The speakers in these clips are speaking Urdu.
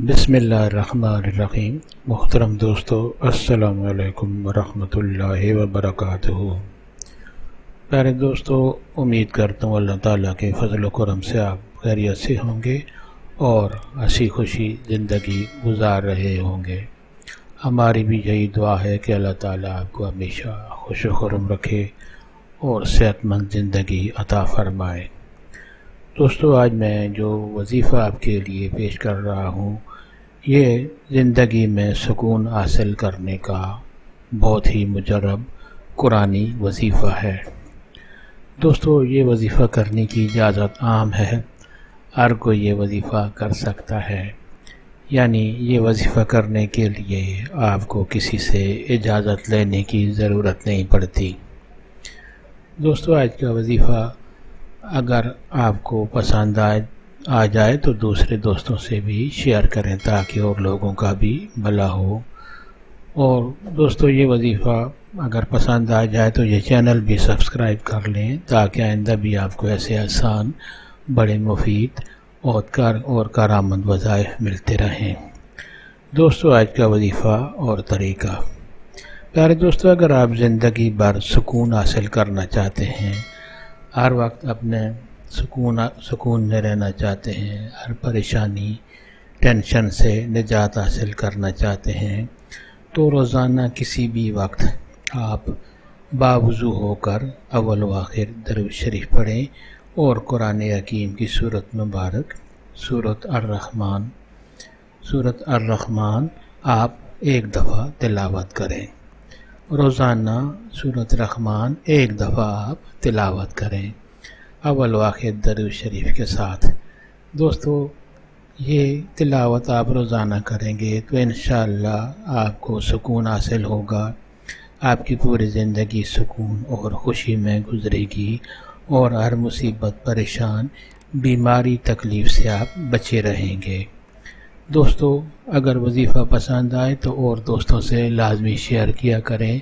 بسم اللہ الرحمن الرحیم۔ محترم دوستو، السلام علیکم ورحمۃ اللہ وبرکاتہ۔ پیارے دوستو، امید کرتا ہوں اللہ تعالیٰ کے فضل و کرم سے آپ خیریت سے ہوں گے اور ہنسی خوشی زندگی گزار رہے ہوں گے۔ ہماری بھی یہی دعا ہے کہ اللہ تعالیٰ آپ کو ہمیشہ خوش و خرم رکھے اور صحت مند زندگی عطا فرمائے۔ دوستو، آج میں جو وظیفہ آپ کے لیے پیش کر رہا ہوں، یہ زندگی میں سکون حاصل کرنے کا بہت ہی مجرب قرآنی وظیفہ ہے۔ دوستو، یہ وظیفہ کرنے کی اجازت عام ہے، ہر کوئی یہ وظیفہ کر سکتا ہے، یعنی یہ وظیفہ کرنے کے لیے آپ کو کسی سے اجازت لینے کی ضرورت نہیں پڑتی۔ دوستو، آج کا وظیفہ اگر آپ کو پسند آ جائے تو دوسرے دوستوں سے بھی شیئر کریں تاکہ اور لوگوں کا بھی بھلا ہو۔ اور دوستو، یہ وظیفہ اگر پسند آ جائے تو یہ چینل بھی سبسکرائب کر لیں تاکہ آئندہ بھی آپ کو ایسے آسان، بڑے مفید اور کارآمد وظائف ملتے رہیں۔ دوستو، آج کا وظیفہ اور طریقہ۔ پیارے دوستو، اگر آپ زندگی بھر سکون حاصل کرنا چاہتے ہیں، ہر وقت اپنے سکون میں رہنا چاہتے ہیں، ہر پریشانی ٹینشن سے نجات حاصل کرنا چاہتے ہیں، تو روزانہ کسی بھی وقت آپ باوضو ہو کر اول و آخر درود شریف پڑھیں اور قرآن حکیم کی سورت مبارک سورت الرحمن آپ ایک دفعہ تلاوت کریں۔ روزانہ سورت رحمان ایک دفعہ آپ تلاوت کریں اول و آخر درود شریف کے ساتھ۔ دوستو، یہ تلاوت آپ روزانہ کریں گے تو انشاءاللہ آپ کو سکون حاصل ہوگا، آپ کی پوری زندگی سکون اور خوشی میں گزرے گی اور ہر مصیبت، پریشان، بیماری، تکلیف سے آپ بچے رہیں گے۔ دوستو، اگر وظیفہ پسند آئے تو اور دوستوں سے لازمی شیئر کیا کریں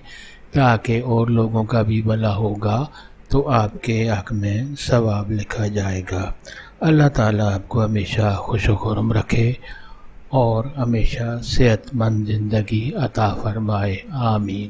تاکہ اور لوگوں کا بھی بھلا ہوگا تو آپ کے حق میں ثواب لکھا جائے گا۔ اللہ تعالیٰ آپ کو ہمیشہ خوش و خرم رکھے اور ہمیشہ صحت مند زندگی عطا فرمائے۔ آمین۔